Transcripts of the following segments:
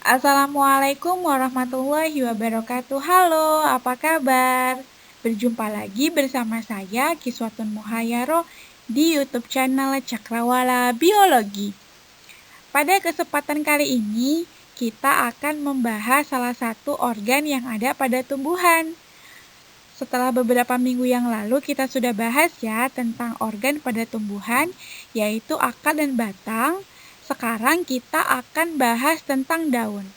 Assalamualaikum warahmatullahi wabarakatuh. Halo, apa kabar? Berjumpa lagi bersama saya Kiswatun Muhayyaro di YouTube channel Cakrawala Biologi. Pada kesempatan kali ini, kita akan membahas salah satu organ yang ada pada tumbuhan. Setelah beberapa minggu yang lalu kita sudah bahas ya tentang organ pada tumbuhan, yaitu akar dan batang. Sekarang kita akan bahas tentang daun.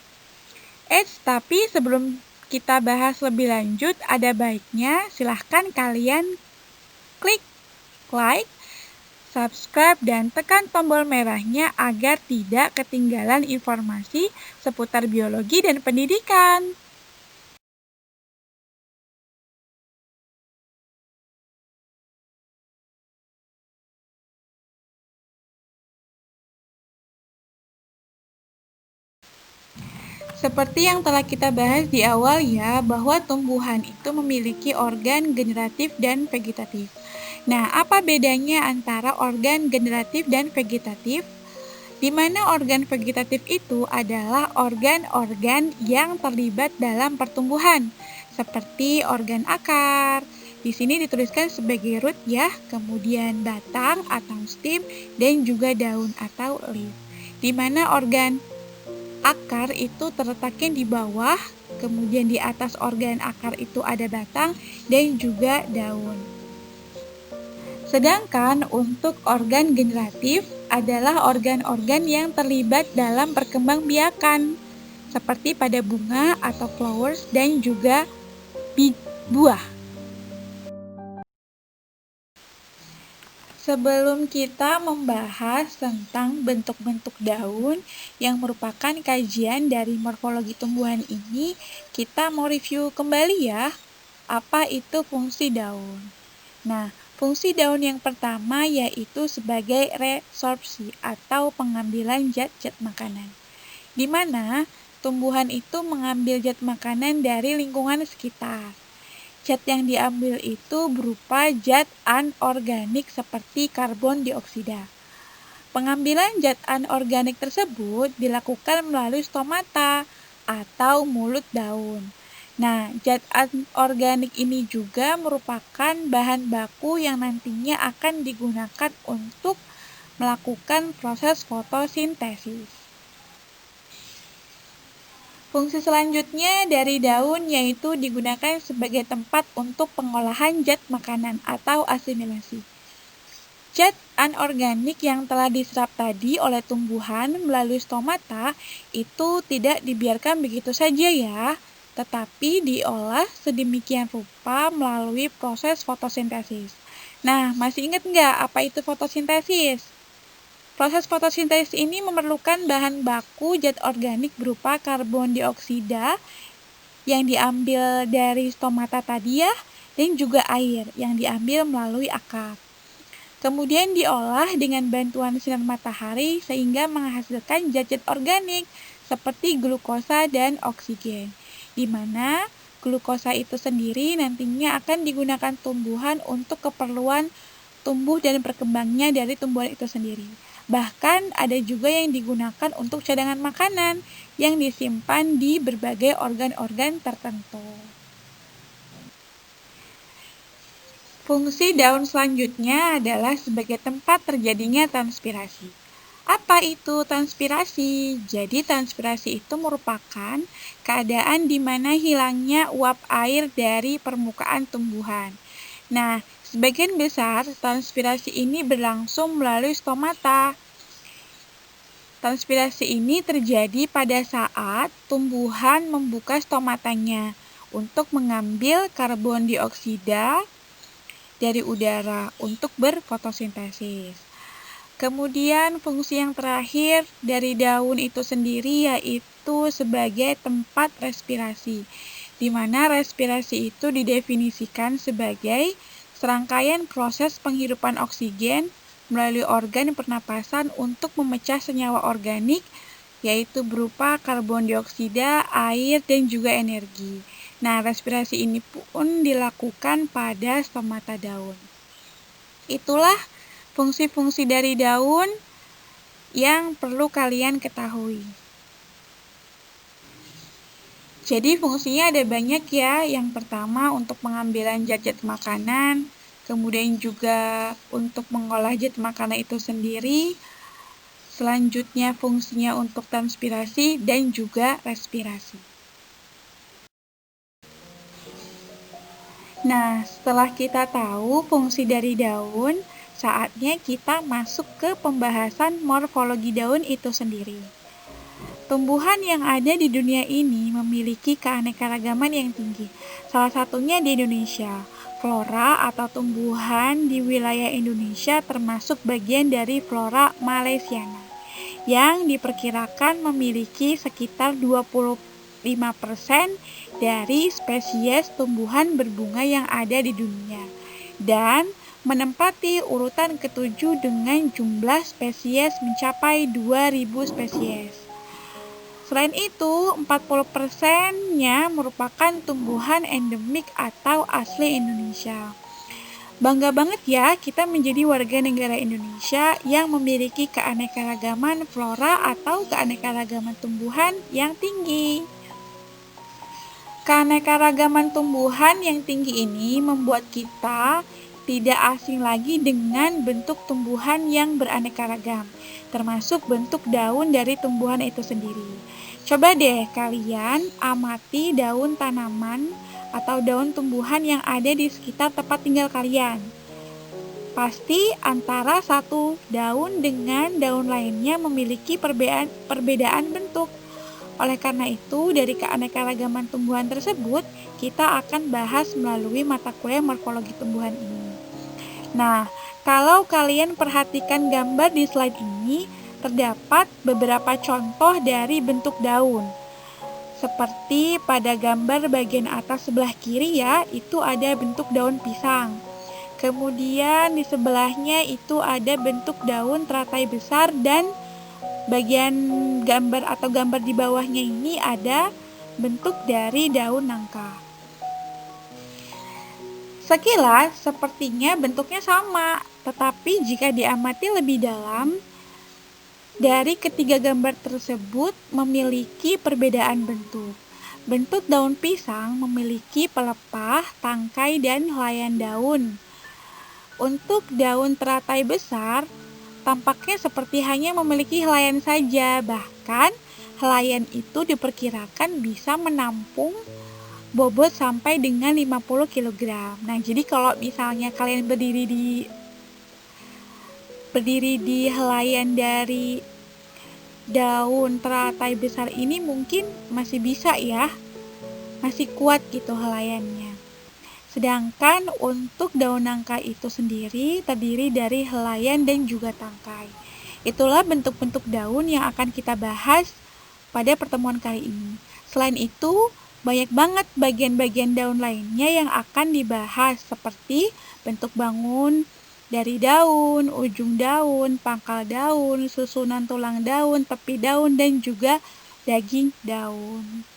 Tapi sebelum kita bahas lebih lanjut, ada baiknya silahkan kalian klik like, subscribe, dan tekan tombol merahnya agar tidak ketinggalan informasi seputar biologi dan pendidikan. Seperti yang telah kita bahas di awal ya, bahwa tumbuhan itu memiliki organ generatif dan vegetatif. Nah, apa bedanya antara organ generatif dan vegetatif? Di mana organ vegetatif itu adalah organ-organ yang terlibat dalam pertumbuhan, seperti organ akar. Di sini dituliskan sebagai root ya, kemudian batang atau stem, dan juga daun atau leaf. Di mana organ akar itu terletaknya di bawah, kemudian di atas organ akar itu ada batang dan juga daun. Sedangkan untuk organ generatif adalah organ-organ yang terlibat dalam perkembangbiakan, seperti pada bunga atau flowers dan juga buah. Sebelum kita membahas tentang bentuk-bentuk daun yang merupakan kajian dari morfologi tumbuhan ini, kita mau review kembali ya, apa itu fungsi daun. Nah, fungsi daun yang pertama yaitu sebagai resorpsi atau pengambilan zat-zat makanan, di mana tumbuhan itu mengambil zat makanan dari lingkungan sekitar. Zat yang diambil itu berupa zat anorganik seperti karbon dioksida. Pengambilan zat anorganik tersebut dilakukan melalui stomata atau mulut daun. Nah, zat anorganik ini juga merupakan bahan baku yang nantinya akan digunakan untuk melakukan proses fotosintesis. Fungsi selanjutnya dari daun yaitu digunakan sebagai tempat untuk pengolahan zat makanan atau asimilasi. Zat anorganik yang telah diserap tadi oleh tumbuhan melalui stomata itu tidak dibiarkan begitu saja ya, tetapi diolah sedemikian rupa melalui proses fotosintesis. Nah, masih ingat nggak apa itu fotosintesis? Proses fotosintesis ini memerlukan bahan baku zat organik berupa karbon dioksida yang diambil dari stomata tadi ya, dan juga air yang diambil melalui akar. Kemudian diolah dengan bantuan sinar matahari sehingga menghasilkan zat-zat organik seperti glukosa dan oksigen, di mana glukosa itu sendiri nantinya akan digunakan tumbuhan untuk keperluan tumbuh dan berkembangnya dari tumbuhan itu sendiri. Bahkan ada juga yang digunakan untuk cadangan makanan yang disimpan di berbagai organ-organ tertentu. Fungsi daun selanjutnya adalah sebagai tempat terjadinya transpirasi. Apa itu transpirasi? Jadi transpirasi itu merupakan keadaan di mana hilangnya uap air dari permukaan tumbuhan. Nah, sebagian besar transpirasi ini berlangsung melalui stomata. Transpirasi ini terjadi pada saat tumbuhan membuka stomatanya untuk mengambil karbon dioksida dari udara untuk berfotosintesis. Kemudian fungsi yang terakhir dari daun itu sendiri yaitu sebagai tempat respirasi, di mana respirasi itu didefinisikan sebagai serangkaian proses penghirupan oksigen melalui organ pernapasan untuk memecah senyawa organik, yaitu berupa karbon dioksida, air, dan juga energi. Nah, respirasi ini pun dilakukan pada stomata daun. Itulah fungsi-fungsi dari daun yang perlu kalian ketahui. Jadi fungsinya ada banyak ya. Yang pertama untuk pengambilan zat-zat makanan, kemudian juga untuk mengolah zat makanan itu sendiri. Selanjutnya fungsinya untuk transpirasi dan juga respirasi. Nah, setelah kita tahu fungsi dari daun, saatnya kita masuk ke pembahasan morfologi daun itu sendiri. Tumbuhan yang ada di dunia ini memiliki keanekaragaman yang tinggi. Salah satunya di Indonesia. Flora atau tumbuhan di wilayah Indonesia termasuk bagian dari flora Malaysiana yang diperkirakan memiliki sekitar 25% dari spesies tumbuhan berbunga yang ada di dunia dan menempati urutan ke-7 dengan jumlah spesies mencapai 2.000 spesies. Selain itu, 40%-nya merupakan tumbuhan endemik atau asli Indonesia. Bangga banget ya kita menjadi warga negara Indonesia yang memiliki keanekaragaman flora atau keanekaragaman tumbuhan yang tinggi. Keanekaragaman tumbuhan yang tinggi ini membuat kita tidak asing lagi dengan bentuk tumbuhan yang beraneka ragam, termasuk bentuk daun dari tumbuhan itu sendiri. Coba deh kalian amati daun tanaman atau daun tumbuhan yang ada di sekitar tempat tinggal kalian. Pasti antara satu daun dengan daun lainnya memiliki perbedaan bentuk. Oleh karena itu, dari keanekaragaman tumbuhan tersebut, kita akan bahas melalui mata kuliah morfologi tumbuhan ini. Nah, kalau kalian perhatikan gambar di slide ini, terdapat beberapa contoh dari bentuk daun. Seperti pada gambar bagian atas sebelah kiri ya, itu ada bentuk daun pisang. Kemudian di sebelahnya itu ada bentuk daun teratai besar dan bagian gambar atau gambar di bawahnya ini ada bentuk dari daun nangka. Sekilas sepertinya bentuknya sama, tetapi jika diamati lebih dalam, dari ketiga gambar tersebut memiliki perbedaan bentuk. Bentuk daun pisang memiliki pelepah, tangkai, dan helaian daun. Untuk daun teratai besar, tampaknya seperti hanya memiliki helaian saja, bahkan helaian itu diperkirakan bisa menampung bobot sampai dengan 50 kg. Nah, jadi kalau misalnya kalian berdiri di helaian dari daun teratai besar ini mungkin masih bisa ya, masih kuat gitu helaiannya. Sedangkan untuk daun nangka itu sendiri terdiri dari helaian dan juga tangkai. Itulah bentuk-bentuk daun yang akan kita bahas pada pertemuan kali ini. Selain itu, banyak banget bagian-bagian daun lainnya yang akan dibahas seperti bentuk bangun dari daun, ujung daun, pangkal daun, susunan tulang daun, tepi daun, dan juga daging daun.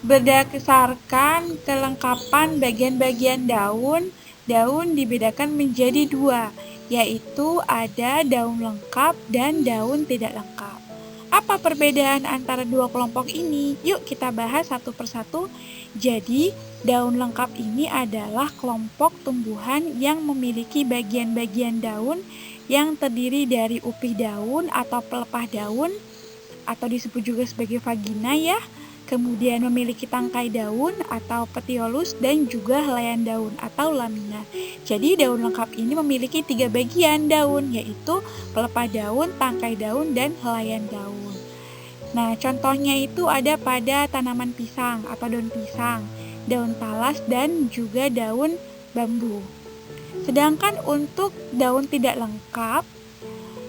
Berdasarkan kelengkapan bagian-bagian daun, daun dibedakan menjadi dua, yaitu ada daun lengkap dan daun tidak lengkap. Apa perbedaan antara dua kelompok ini? Yuk kita bahas satu persatu. Jadi, daun lengkap ini adalah kelompok tumbuhan yang memiliki bagian-bagian daun yang terdiri dari upih daun atau pelepah daun, atau disebut juga sebagai vagina ya. Kemudian memiliki tangkai daun atau petiolus dan juga helaian daun atau lamina. Jadi daun lengkap ini memiliki 3 bagian daun, yaitu pelepah daun, tangkai daun, dan helaian daun. Nah, contohnya itu ada pada tanaman pisang atau daun pisang, daun talas, dan juga daun bambu. Sedangkan untuk daun tidak lengkap,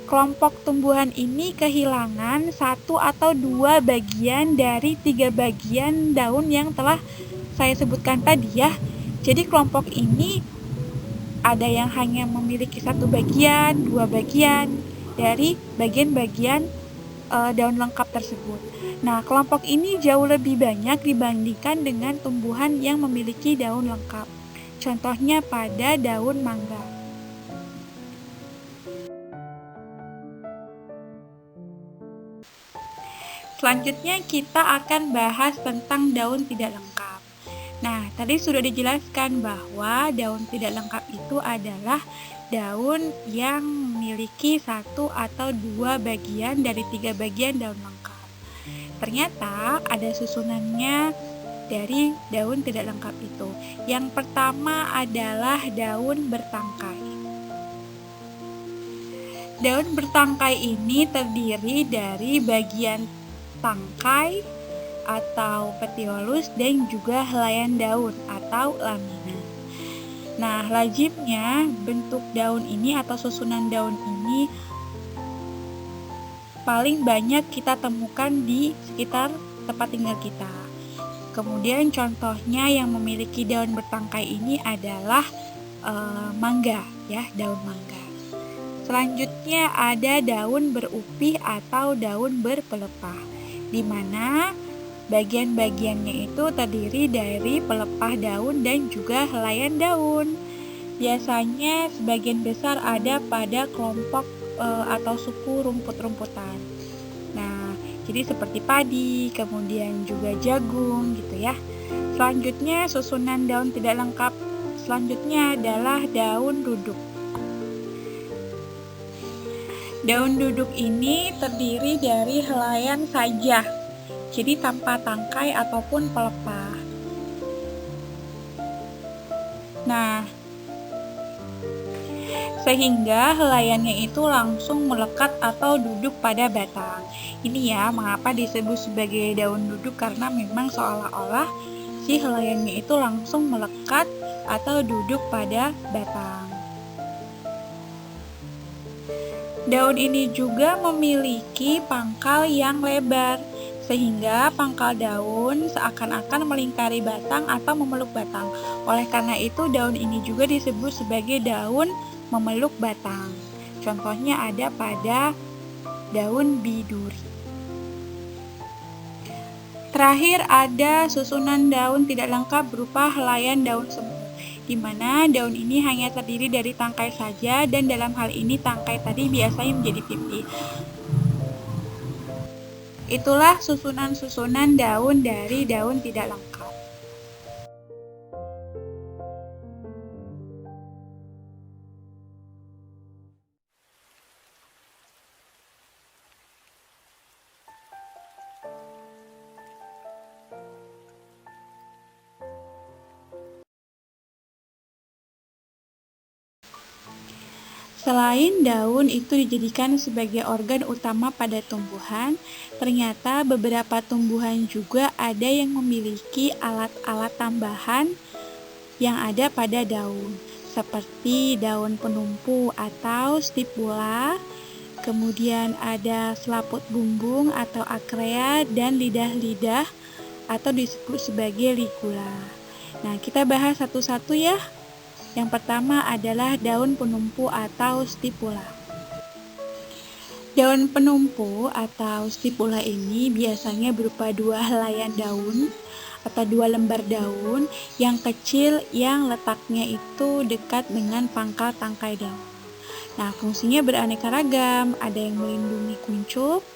kelompok tumbuhan ini kehilangan 1 atau 2 bagian dari 3 bagian daun yang telah saya sebutkan tadi ya. Jadi kelompok ini ada yang hanya memiliki 1 bagian, 2 bagian dari bagian-bagian daun lengkap tersebut. Nah, kelompok ini jauh lebih banyak dibandingkan dengan tumbuhan yang memiliki daun lengkap. Contohnya pada daun mangga. Selanjutnya kita akan bahas tentang daun tidak lengkap. Nah, tadi sudah dijelaskan bahwa daun tidak lengkap itu adalah daun yang memiliki satu atau dua bagian dari 3 bagian daun lengkap. Ternyata ada susunannya dari daun tidak lengkap itu. Yang pertama adalah daun bertangkai. Daun bertangkai ini terdiri dari bagian tangkai atau petiolus dan juga helaian daun atau lamina. Nah, lazimnya bentuk daun ini atau susunan daun ini paling banyak kita temukan di sekitar tempat tinggal kita. Kemudian contohnya yang memiliki daun bertangkai ini adalah mangga, ya, daun mangga. Selanjutnya ada daun berupih atau daun berpelepah, di mana bagian-bagiannya itu terdiri dari pelepah daun dan juga helaian daun. Biasanya sebagian besar ada pada kelompok atau suku rumput-rumputan. Nah, jadi seperti padi, kemudian juga jagung gitu ya. Selanjutnya susunan daun tidak lengkap selanjutnya adalah daun duduk. Daun duduk ini terdiri dari helaian saja, jadi tanpa tangkai ataupun pelepah. Nah, sehingga helaiannya itu langsung melekat atau duduk pada batang. Ini ya mengapa disebut sebagai daun duduk, karena memang seolah-olah si helaiannya itu langsung melekat atau duduk pada batang. Daun ini juga memiliki pangkal yang lebar, sehingga pangkal daun seakan-akan melingkari batang atau memeluk batang. Oleh karena itu, daun ini juga disebut sebagai daun memeluk batang. Contohnya ada pada daun biduri. Terakhir ada susunan daun tidak lengkap berupa helaian daun semu, di mana daun ini hanya terdiri dari tangkai saja, dan dalam hal ini tangkai tadi biasanya menjadi pipih. Itulah susunan-susunan daun dari daun tidak lengkap. Selain daun itu dijadikan sebagai organ utama pada tumbuhan, ternyata beberapa tumbuhan juga ada yang memiliki alat-alat tambahan yang ada pada daun, seperti daun penumpu atau stipula, kemudian ada selaput bumbung atau akrea, dan lidah-lidah atau disebut sebagai ligula. Nah, kita bahas satu-satu ya. Yang pertama adalah daun penumpu atau stipula. Daun penumpu atau stipula ini biasanya berupa 2 helaian daun atau 2 lembar daun yang kecil yang letaknya itu dekat dengan pangkal tangkai daun. Nah, fungsinya beraneka ragam, ada yang melindungi kuncup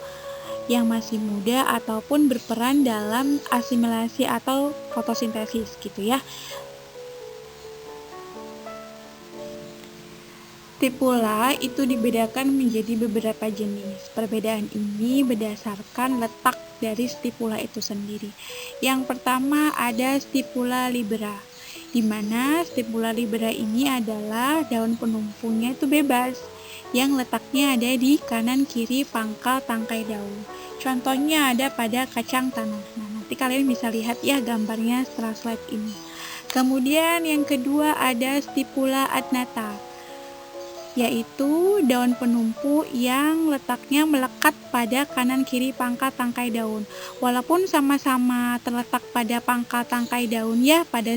yang masih muda ataupun berperan dalam asimilasi atau fotosintesis gitu ya. Stipula itu dibedakan menjadi beberapa jenis. Perbedaan ini berdasarkan letak dari stipula itu sendiri. Yang pertama ada stipula libera, di mana stipula libera ini adalah daun penumpunya itu bebas, yang letaknya ada di kanan kiri pangkal tangkai daun. Contohnya ada pada kacang tanah. Nah, nanti kalian bisa lihat ya gambarnya setelah slide ini. Kemudian yang kedua ada stipula adnata, yaitu daun penumpu yang letaknya melekat pada kanan kiri pangkal tangkai daun. Walaupun sama-sama terletak pada pangkal tangkai daun ya pada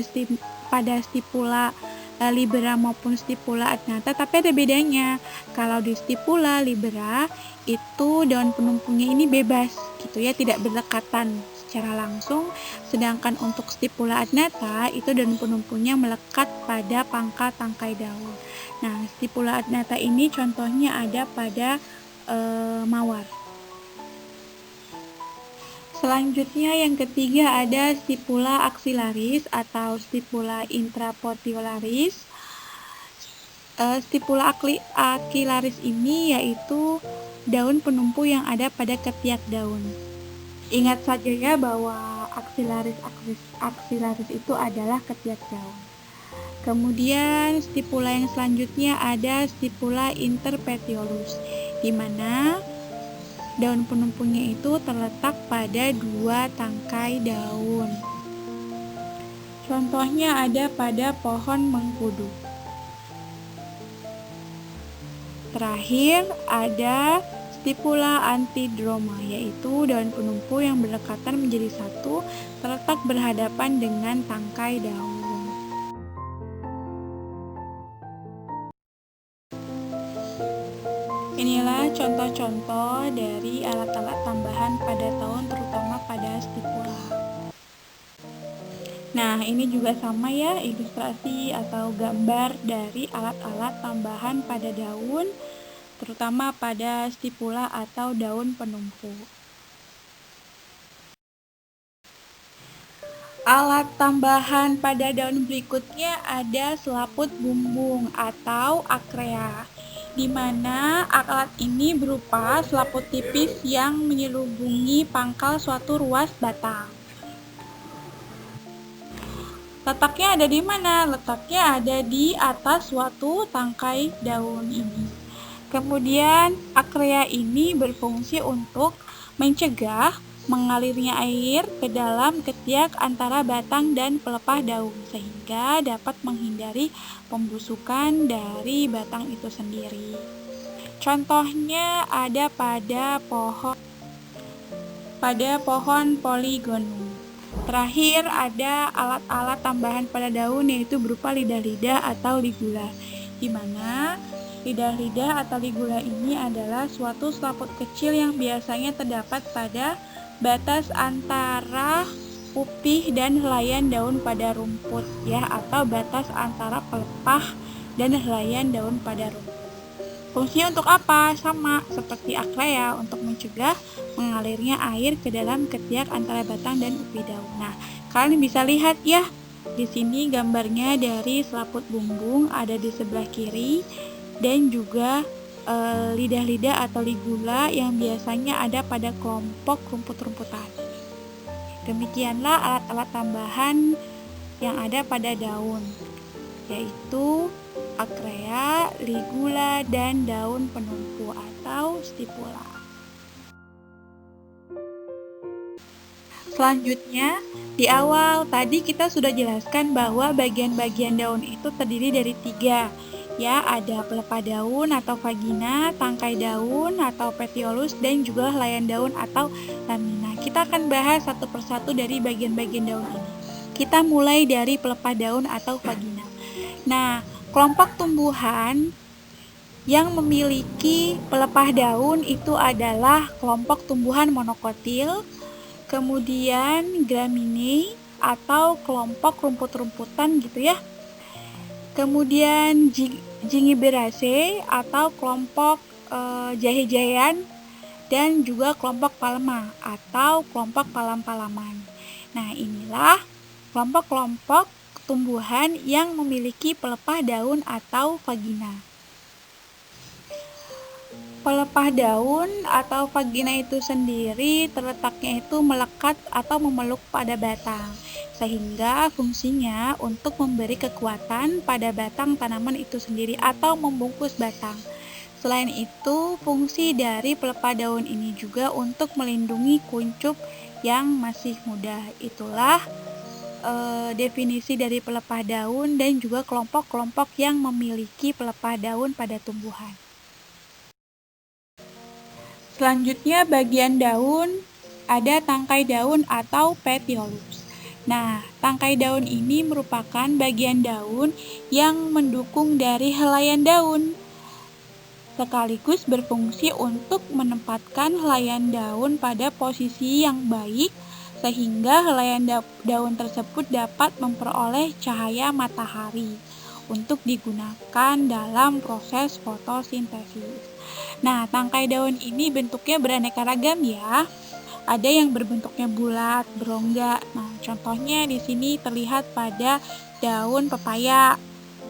stipula libera maupun stipula adnata, tapi ada bedanya. Kalau di stipula libera itu daun penumpunya ini bebas gitu ya, tidak berdekatan secara langsung, sedangkan untuk stipula adnata itu daun penumpunya melekat pada pangkal tangkai daun. Nah, stipula adnata ini contohnya ada pada mawar. Selanjutnya yang ketiga ada stipula axillaris atau stipula intrapotiolaris. Stipula axillaris ini yaitu daun penumpu yang ada pada ketiak daun. Ingat saja ya bahwa axillaris itu adalah ketiak daun. Kemudian stipula yang selanjutnya ada stipula interpetiolus, di mana daun penumpunya itu terletak pada 2 tangkai daun. Contohnya ada pada pohon mengkudu. Terakhir ada stipula antidroma, yaitu daun penumpu yang berdekatan menjadi satu, terletak berhadapan dengan tangkai daun. Inilah contoh-contoh dari alat-alat tambahan pada daun, terutama pada stipula. Nah, ini juga sama ya, ilustrasi atau gambar dari alat-alat tambahan pada daun, terutama pada stipula atau daun penumpu. Alat tambahan pada daun berikutnya ada selaput bumbung atau akrea, di mana alat ini berupa selaput tipis yang menyelubungi pangkal suatu ruas batang. Letaknya ada di mana? Letaknya ada di atas suatu tangkai daun ini. Kemudian akrea ini berfungsi untuk mencegah mengalirnya air ke dalam ketiak antara batang dan pelepah daun, sehingga dapat menghindari pembusukan dari batang itu sendiri. Contohnya ada pada pohon polygonum. Terakhir ada alat-alat tambahan pada daun, yaitu berupa lidah-lidah atau ligula, di mana lidah-lidah atau ligula ini adalah suatu selaput kecil yang biasanya terdapat pada batas antara upih dan helaian daun pada rumput ya, atau batas antara pelepah dan helaian daun pada rumput. Fungsinya untuk apa? Sama seperti akrea, untuk mencegah mengalirnya air ke dalam ketiak antara batang dan upih daun. Nah, kalian bisa lihat ya, di sini gambarnya dari selaput bumbung ada di sebelah kiri, dan juga lidah-lidah atau ligula yang biasanya ada pada kelompok rumput-rumputan. Demikianlah alat-alat tambahan yang ada pada daun, yaitu akrea, ligula, dan daun penumpu atau stipula. Selanjutnya, di awal tadi kita sudah jelaskan bahwa bagian-bagian daun itu terdiri dari 3. Ya, ada pelepah daun atau vagina, tangkai daun atau petiolus, dan juga helaian daun atau lamina. Kita akan bahas satu persatu dari bagian-bagian daun ini. Kita mulai dari pelepah daun atau vagina. Nah, kelompok tumbuhan yang memiliki pelepah daun itu adalah kelompok tumbuhan monokotil, kemudian gramineae atau kelompok rumput-rumputan gitu ya. Kemudian Zingiberaceae atau kelompok jahe-jahean, dan juga kelompok palma atau kelompok palam-palaman. Nah, inilah kelompok-kelompok tumbuhan yang memiliki pelepah daun atau vagina. Pelepah daun atau vagina itu sendiri terletaknya itu melekat atau memeluk pada batang, sehingga fungsinya untuk memberi kekuatan pada batang tanaman itu sendiri atau membungkus batang. Selain itu, fungsi dari pelepah daun ini juga untuk melindungi kuncup yang masih muda. Itulah definisi dari pelepah daun dan juga kelompok-kelompok yang memiliki pelepah daun pada tumbuhan. Selanjutnya bagian daun, ada tangkai daun atau petiolus. Nah, tangkai daun ini merupakan bagian daun yang mendukung dari helaian daun, sekaligus berfungsi untuk menempatkan helaian daun pada posisi yang baik, sehingga helaian daun tersebut dapat memperoleh cahaya matahari untuk digunakan dalam proses fotosintesis. Nah, tangkai daun ini bentuknya beraneka ragam ya. Ada yang berbentuknya bulat, berongga. Nah, contohnya di sini terlihat pada daun pepaya.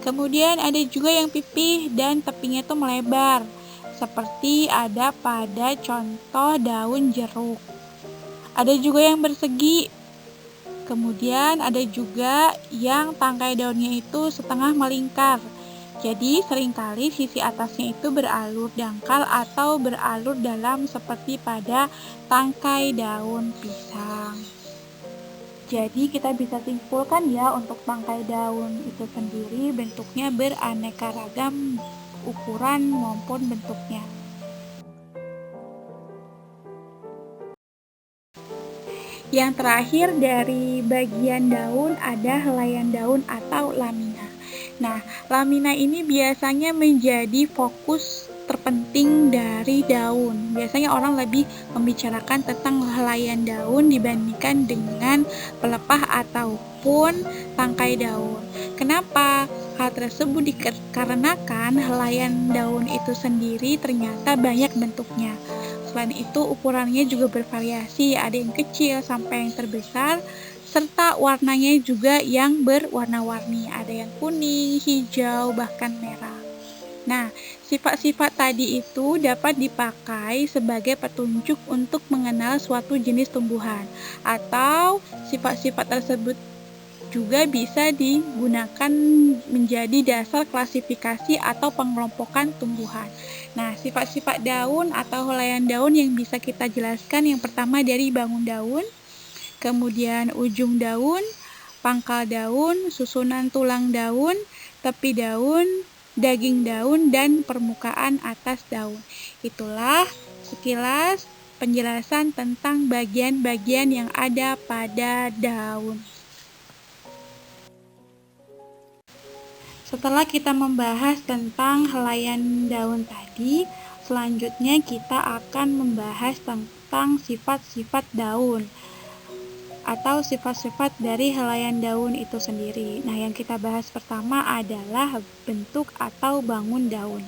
Kemudian ada juga yang pipih dan tepinya itu melebar, seperti ada pada contoh daun jeruk. Ada juga yang bersegi. Kemudian ada juga yang tangkai daunnya itu setengah melingkar. Jadi seringkali sisi atasnya itu beralur dangkal atau beralur dalam seperti pada tangkai daun pisang. Jadi kita bisa simpulkan ya, untuk tangkai daun itu sendiri bentuknya beraneka ragam ukuran maupun bentuknya. Yang terakhir dari bagian daun ada helaian daun atau lamina. Nah, lamina ini biasanya menjadi fokus terpenting dari daun. Biasanya orang lebih membicarakan tentang helaian daun dibandingkan dengan pelepah ataupun tangkai daun. Kenapa? Hal tersebut dikarenakan helaian daun itu sendiri ternyata banyak bentuknya. Selain itu, ukurannya juga bervariasi, ada yang kecil sampai yang terbesar, serta warnanya juga yang berwarna-warni, ada yang kuning, hijau, bahkan merah. Nah, sifat-sifat tadi itu dapat dipakai sebagai petunjuk untuk mengenal suatu jenis tumbuhan, atau sifat-sifat tersebut juga bisa digunakan menjadi dasar klasifikasi atau pengelompokan tumbuhan. Nah, sifat-sifat daun atau helaian daun yang bisa kita jelaskan, yang pertama dari bangun daun, kemudian ujung daun, pangkal daun, susunan tulang daun, tepi daun, daging daun, dan permukaan atas daun. Itulah sekilas penjelasan tentang bagian-bagian yang ada pada daun. Setelah kita membahas tentang helaian daun tadi, selanjutnya kita akan membahas tentang sifat-sifat daun atau sifat-sifat dari helaian daun itu sendiri. Nah, yang kita bahas pertama adalah bentuk atau bangun daun.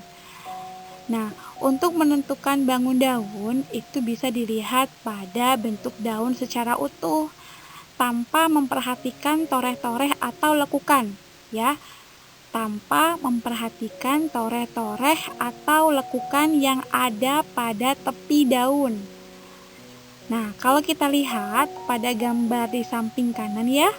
Nah, untuk menentukan bangun daun itu bisa dilihat pada bentuk daun secara utuh tanpa memperhatikan toreh-toreh atau lekukan, ya. Tanpa memperhatikan toreh-toreh atau lekukan yang ada pada tepi daun. Nah, kalau kita lihat pada gambar di samping kanan ya,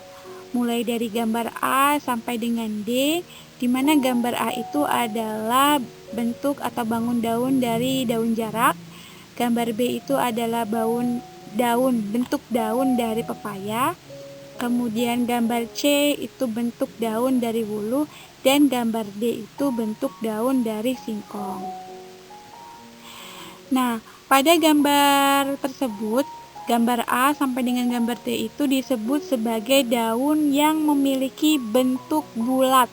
mulai dari gambar A sampai dengan D, di mana gambar A itu adalah bentuk atau bangun daun dari daun jarak, gambar B itu adalah bentuk daun dari pepaya, kemudian gambar C itu bentuk daun dari wuluh, dan gambar D itu bentuk daun dari singkong. Nah, pada gambar tersebut, gambar A sampai dengan gambar D itu disebut sebagai daun yang memiliki bentuk bulat.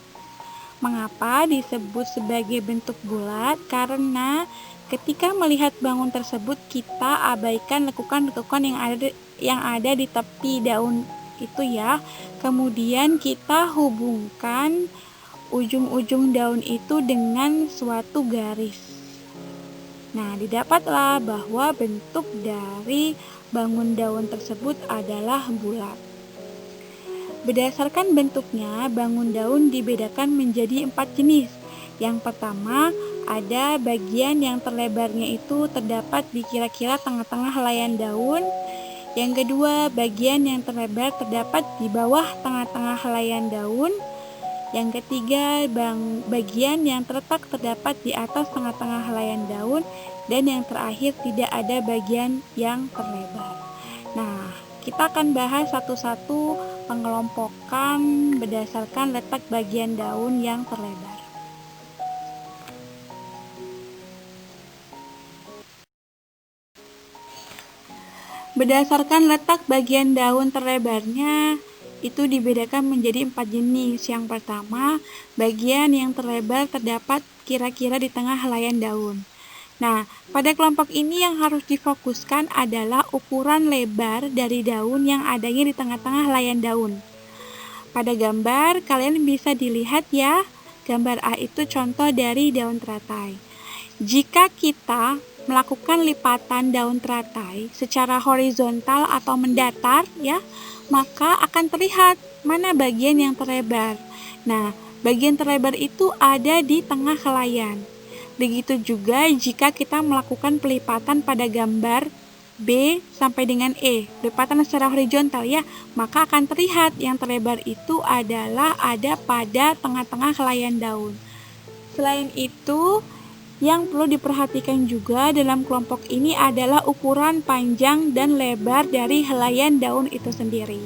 Mengapa disebut sebagai bentuk bulat? Karena ketika melihat bangun tersebut, kita abaikan lekukan-lekukan yang ada di tepi daun itu ya. Kemudian kita hubungkan ujung-ujung daun itu dengan suatu garis. Nah, didapatlah bahwa bentuk dari bangun daun tersebut adalah bulat. Berdasarkan bentuknya, bangun daun dibedakan menjadi 4 jenis. Yang pertama, ada bagian yang terlebarnya itu terdapat di kira-kira tengah-tengah helaian daun. Yang kedua, bagian yang terlebar terdapat di bawah tengah-tengah helaian daun. Yang ketiga, bagian yang terdapat di atas tengah-tengah helaian daun. Dan yang terakhir, tidak ada bagian yang terlebar. Nah, kita akan bahas satu-satu pengelompokan berdasarkan letak bagian daun yang terlebar. Berdasarkan letak bagian daun terlebarnya, itu dibedakan menjadi 4 jenis. Yang pertama, bagian yang terlebar terdapat kira-kira di tengah helaian daun. Nah, pada kelompok ini yang harus difokuskan adalah ukuran lebar dari daun yang adanya di tengah-tengah helaian daun. Pada gambar, kalian bisa dilihat ya, gambar A itu contoh dari daun teratai. Jika kita melakukan lipatan daun teratai secara horizontal atau mendatar ya, maka akan terlihat mana bagian yang terlebar. Nah, bagian terlebar itu ada di tengah helaian. Begitu juga jika kita melakukan pelipatan pada gambar B sampai dengan E, lipatan secara horizontal ya, maka akan terlihat yang terlebar itu adalah ada pada tengah-tengah helaian daun. Selain itu, yang perlu diperhatikan juga dalam kelompok ini adalah ukuran panjang dan lebar dari helaian daun itu sendiri.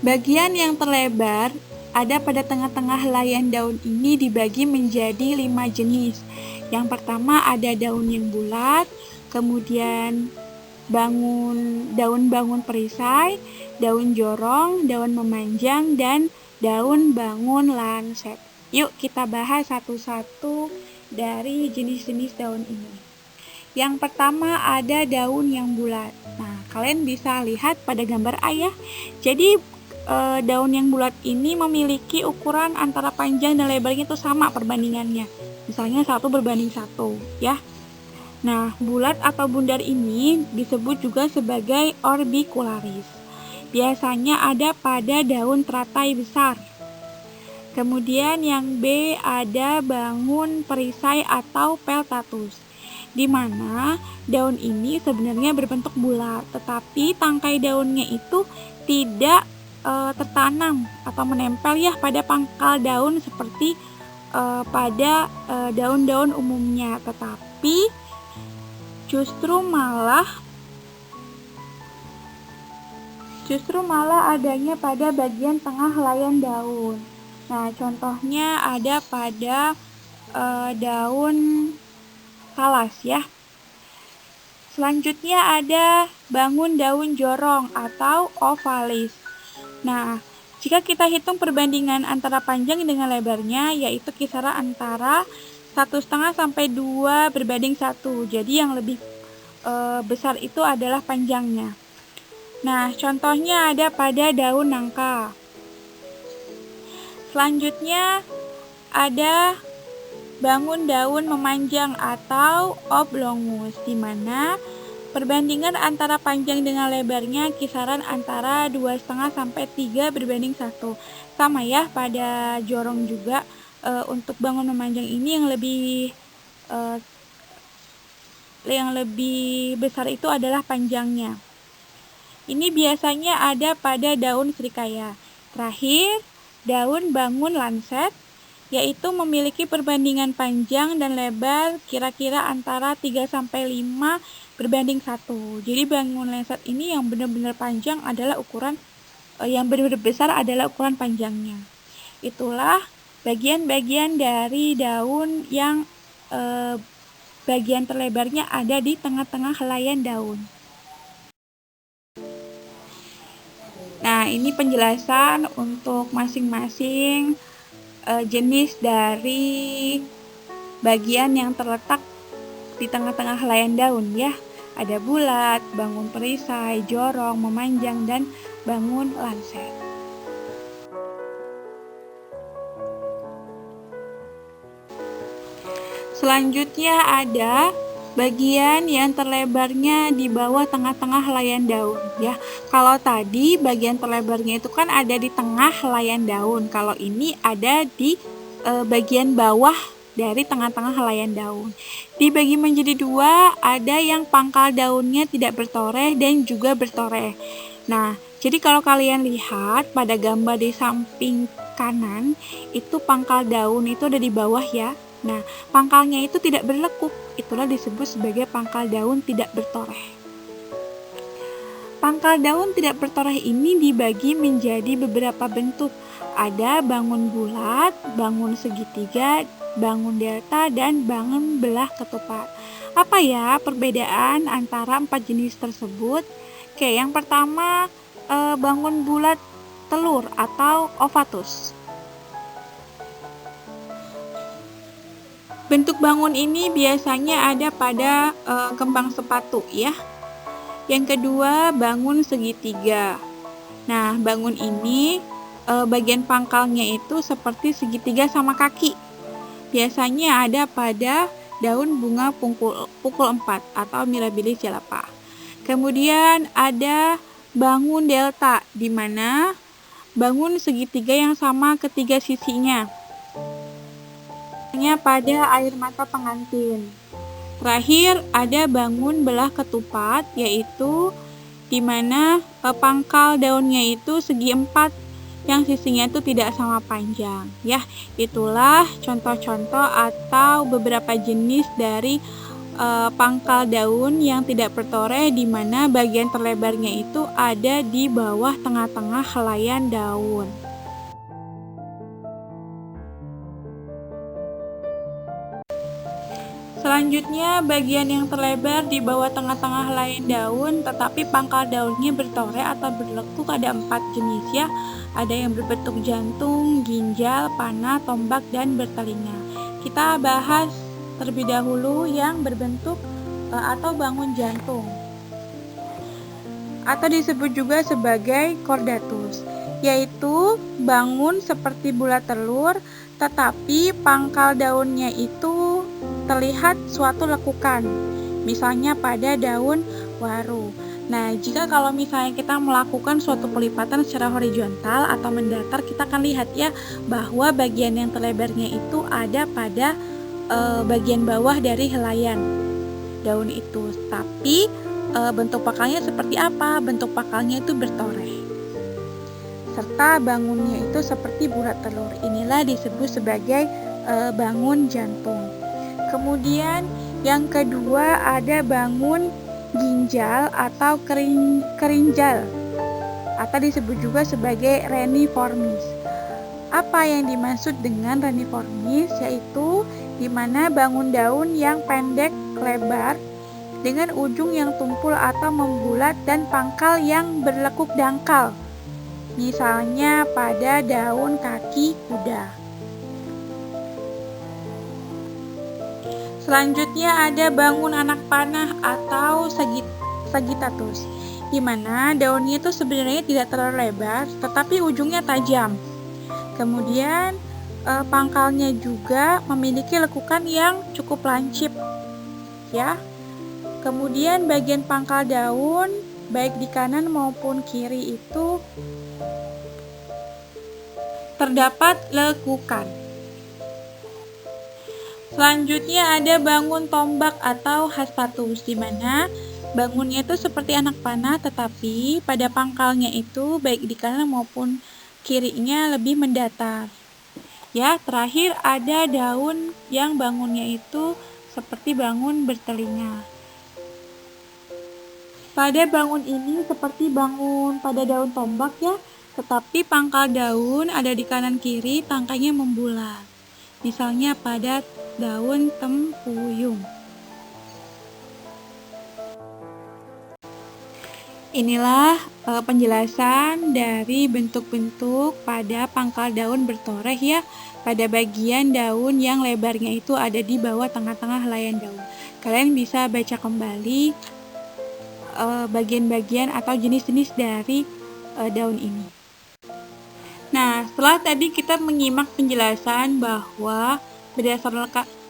Bagian yang terlebar ada pada tengah-tengah helaian daun ini dibagi menjadi 5 jenis. Yang pertama ada daun yang bulat, kemudian daun bangun perisai, daun jorong, daun memanjang, dan daun bangun lancet. Yuk kita bahas satu-satu dari jenis-jenis daun ini. Yang pertama ada daun yang bulat. Nah, kalian bisa lihat pada gambar A ya. Jadi daun yang bulat ini memiliki ukuran antara panjang dan lebarnya itu sama perbandingannya. Misalnya 1:1 ya. Nah, bulat atau bundar ini disebut juga sebagai orbicularis. Biasanya ada pada daun teratai besar. Kemudian yang B ada bangun perisai atau peltatus, di mana daun ini sebenarnya berbentuk bulat, tetapi tangkai daunnya itu tidak tertanam atau menempel ya pada pangkal daun seperti pada daun-daun umumnya, tetapi justru malah adanya pada bagian tengah helaian daun. Nah, contohnya ada pada daun talas ya. Selanjutnya ada bangun daun jorong atau ovalis. Nah, jika kita hitung perbandingan antara panjang dengan lebarnya, yaitu kisaran antara 1,5 sampai 2:1. Jadi yang lebih besar itu adalah panjangnya. Nah, contohnya ada pada daun nangka. Selanjutnya ada bangun daun memanjang atau oblongus, di mana perbandingan antara panjang dengan lebarnya kisaran antara 2,5 sampai 3:1. Sama ya pada jorong juga. Untuk bangun memanjang ini yang lebih besar itu adalah panjangnya. Ini biasanya ada pada daun serikaya. Terakhir, daun bangun lancet, yaitu memiliki perbandingan panjang dan lebar kira-kira antara 3 sampai 5:1. Jadi bangun lancet ini yang benar-benar panjang adalah ukuran yang benar-benar besar adalah ukuran panjangnya. Itulah bagian-bagian dari daun yang bagian terlebarnya ada di tengah-tengah helaian daun. Nah, ini penjelasan untuk masing-masing jenis dari bagian yang terletak di tengah-tengah helaian daun ya. Ada bulat, bangun perisai, jorong, memanjang, dan bangun lancet. Selanjutnya ada bagian yang terlebarnya di bawah tengah-tengah helaian daun ya. Kalau tadi bagian terlebarnya itu kan ada di tengah helaian daun. Kalau ini ada di bagian bawah dari tengah-tengah helaian daun. Dibagi menjadi 2, ada yang pangkal daunnya tidak bertoreh dan juga bertoreh. Nah, jadi kalau kalian lihat pada gambar di samping kanan, itu pangkal daun itu ada di bawah ya. Nah, pangkalnya itu tidak berlekuk, itulah disebut sebagai pangkal daun tidak bertoreh. Pangkal daun tidak bertoreh ini dibagi menjadi beberapa bentuk. Ada bangun bulat, bangun segitiga, bangun delta, dan bangun belah ketupat. Apa ya perbedaan antara 4 jenis tersebut? Oke, yang pertama bangun bulat telur atau ovatus. Bentuk bangun ini biasanya ada pada kembang sepatu ya. Yang kedua, bangun segitiga. Nah, bangun ini bagian pangkalnya itu seperti segitiga sama kaki. Biasanya ada pada daun bunga pukul 4 atau Mirabilis jalapa. Kemudian ada bangun delta, di mana bangun segitiga yang sama ketiga sisinya pada air mata pengantin. Terakhir ada bangun belah ketupat, yaitu di mana pangkal daunnya itu segi 4 yang sisinya itu tidak sama panjang. Ya, itulah contoh-contoh atau beberapa jenis dari pangkal daun yang tidak bertore, di mana bagian terlebarnya itu ada di bawah tengah-tengah helaian daun. Selanjutnya, bagian yang terlebar di bawah tengah-tengah helaian daun tetapi pangkal daunnya bertore atau berlekuk ada 4 jenis ya. Ada yang berbentuk jantung, ginjal, panah, tombak, dan bertelinga. Kita bahas terlebih dahulu yang berbentuk atau bangun jantung, atau disebut juga sebagai chordatus, yaitu bangun seperti bulat telur tetapi pangkal daunnya itu terlihat suatu lekukan, misalnya pada daun waru. Nah, jika kalau misalnya kita melakukan suatu pelipatan secara horizontal atau mendatar, kita akan lihat ya bahwa bagian yang terlebarnya itu ada pada bagian bawah dari helaian daun itu. Tapi bentuk pakalnya seperti apa? Bentuk pakalnya itu bertoreh, serta bangunnya itu seperti bulat telur. Inilah disebut sebagai bangun jantung. Kemudian yang kedua ada bangun ginjal atau kerinjal, atau disebut juga sebagai reniformis. Apa yang dimaksud dengan reniformis? Yaitu di mana bangun daun yang pendek lebar dengan ujung yang tumpul atau membulat dan pangkal yang berlekuk dangkal, misalnya pada daun kaki kuda. Selanjutnya ada bangun anak panah atau sagittatus, di mana daunnya itu sebenarnya tidak terlalu lebar tetapi ujungnya tajam. Kemudian pangkalnya juga memiliki lekukan yang cukup lancip ya. Kemudian bagian pangkal daun baik di kanan maupun kiri itu terdapat lekukan. Selanjutnya ada bangun tombak atau haspatus, di mana bangunnya itu seperti anak panah tetapi pada pangkalnya itu baik di kanan maupun kirinya lebih mendatar. Ya, terakhir ada daun yang bangunnya itu seperti bangun bertelinga. Pada bangun ini seperti bangun pada daun tombak ya, tetapi pangkal daun ada di kanan kiri, tangkainya membulat. Misalnya pada daun tempuyung. Inilah penjelasan dari bentuk-bentuk pada pangkal daun bertoreh ya, pada bagian daun yang lebarnya itu ada di bawah tengah-tengah helaian daun. Kalian bisa baca kembali bagian-bagian atau jenis-jenis dari daun ini. Nah, setelah tadi kita menyimak penjelasan bahwa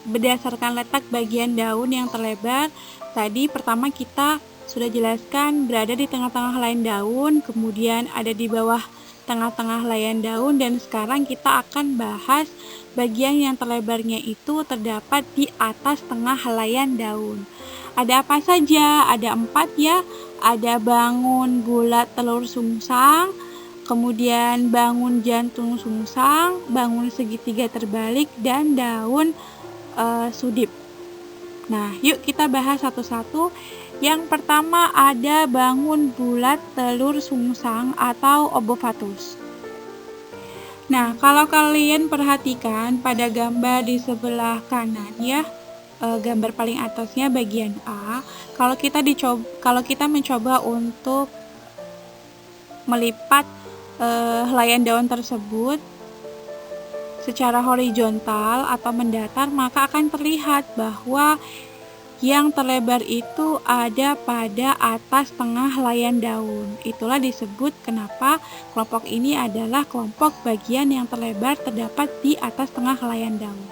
berdasarkan letak bagian daun yang terlebar, tadi pertama kita sudah jelaskan berada di tengah-tengah helaian daun, kemudian ada di bawah tengah-tengah helaian daun, dan sekarang kita akan bahas bagian yang terlebarnya itu terdapat di atas tengah helaian daun. Ada apa saja? Ada 4 ya. Ada bangun bulat telur sungsang, kemudian bangun jantung sungsang, bangun segitiga terbalik, dan daun sudip. Nah, yuk kita bahas satu-satu. Yang pertama ada bangun bulat telur sungsang atau obofatus. Nah, kalau kalian perhatikan pada gambar di sebelah kanan ya, gambar paling atasnya bagian A, kalau kita mencoba untuk melipat helaian daun tersebut secara horizontal atau mendatar, maka akan terlihat bahwa yang terlebar itu ada pada atas tengah helaian daun. Itulah disebut kenapa kelompok ini adalah kelompok bagian yang terlebar terdapat di atas tengah helaian daun.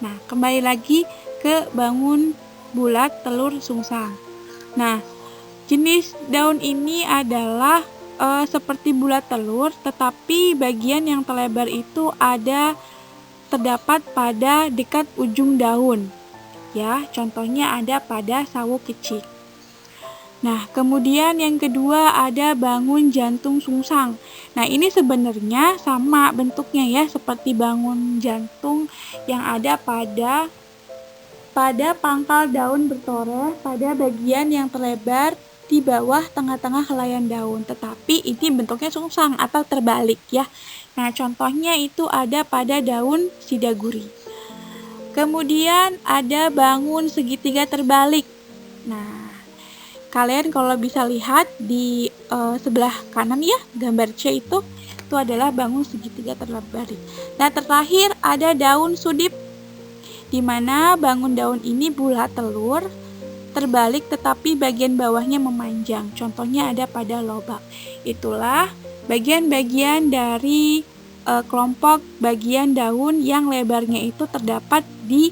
Nah, kembali lagi ke bangun bulat telur sungsang. Nah, jenis daun ini adalah seperti bulat telur, tetapi bagian yang terlebar itu terdapat pada dekat ujung daun. Ya, contohnya ada pada sawo kecik. Nah, kemudian yang kedua ada bangun jantung sungsang. Nah, ini sebenarnya sama bentuknya ya, seperti bangun jantung yang ada pada pangkal daun bertoreh pada bagian yang terlebar di bawah tengah-tengah helaian daun, tetapi ini bentuknya sungsang atau terbalik ya. Nah, contohnya itu ada pada daun sidaguri. Kemudian ada bangun segitiga terbalik. Nah, kalian kalau bisa lihat di sebelah kanan ya, gambar C itu adalah bangun segitiga terbalik. Nah, terakhir ada daun sudip, di mana bangun daun ini bulat telur terbalik tetapi bagian bawahnya memanjang. Contohnya ada pada lobak. Itulah bagian-bagian dari kelompok bagian daun yang lebarnya itu terdapat di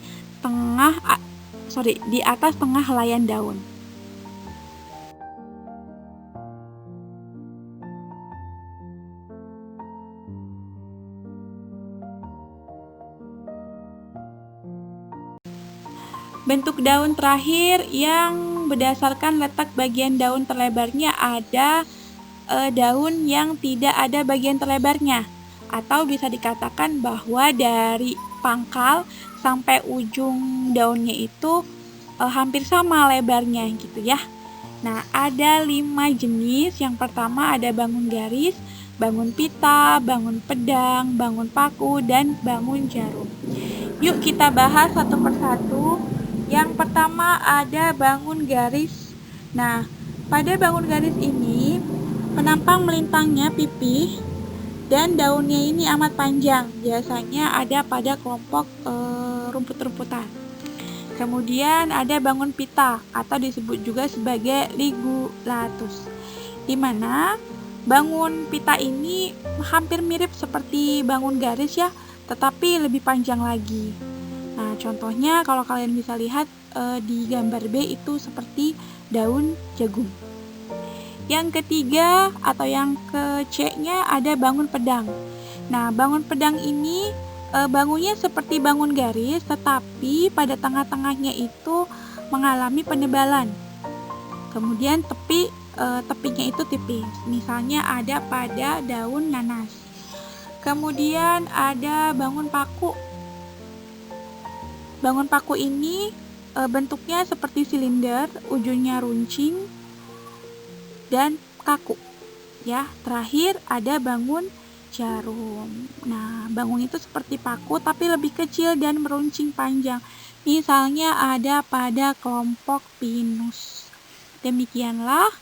atas tengah helaian daun. Bentuk daun terakhir yang berdasarkan letak bagian daun terlebarnya ada daun yang tidak ada bagian terlebarnya, atau bisa dikatakan bahwa dari pangkal sampai ujung daunnya itu hampir sama lebarnya gitu ya. Nah, ada 5 jenis. Yang pertama ada bangun garis, bangun pita, bangun pedang, bangun paku, dan bangun jarum. Yuk kita bahas satu persatu. Yang pertama ada bangun garis. Nah, pada bangun garis ini penampang melintangnya pipih dan daunnya ini amat panjang. Biasanya ada pada kelompok rumput-rumputan. Kemudian ada bangun pita atau disebut juga sebagai ligulatus, di mana bangun pita ini hampir mirip seperti bangun garis ya, tetapi lebih panjang lagi. Nah, contohnya kalau kalian bisa lihat di gambar B itu seperti daun jagung. Yang ketiga atau yang ke C-nya ada bangun pedang. Nah, bangun pedang ini bangunnya seperti bangun garis, tetapi pada tengah-tengahnya itu mengalami penebalan. Kemudian tepinya itu tipis. Misalnya ada pada daun nanas. Kemudian ada bangun paku. Bangun paku ini bentuknya seperti silinder, ujungnya runcing dan kaku. Ya, terakhir ada bangun jarum. Nah, bangun itu seperti paku tapi lebih kecil dan meruncing panjang. Misalnya ada pada kelompok pinus. Demikianlah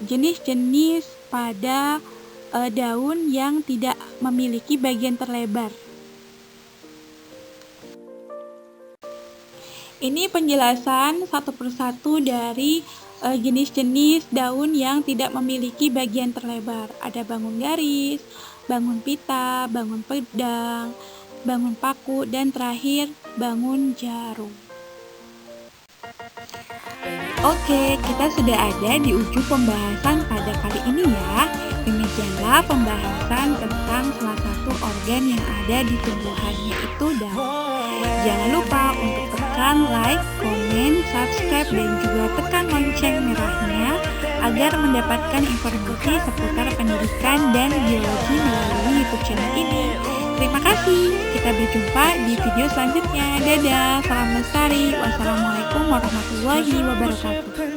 jenis-jenis pada daun yang tidak memiliki bagian terlebar. Ini penjelasan satu persatu dari jenis-jenis daun yang tidak memiliki bagian terlebar. Ada bangun garis, bangun pita, bangun pedang, bangun paku, dan terakhir bangun jarum. Oke, kita sudah ada di ujung pembahasan pada kali ini ya. Demikianlah pembahasan tentang salah satu organ yang ada di tumbuhannya itu daun. Jangan lupa untuk tekan like, komen, subscribe, dan juga tekan lonceng merahnya agar mendapatkan informasi seputar pendidikan dan biologi melalui YouTube channel ini. Terima kasih. Kita berjumpa di video selanjutnya. Dadah, salam lestari. Wassalamualaikum warahmatullahi wabarakatuh.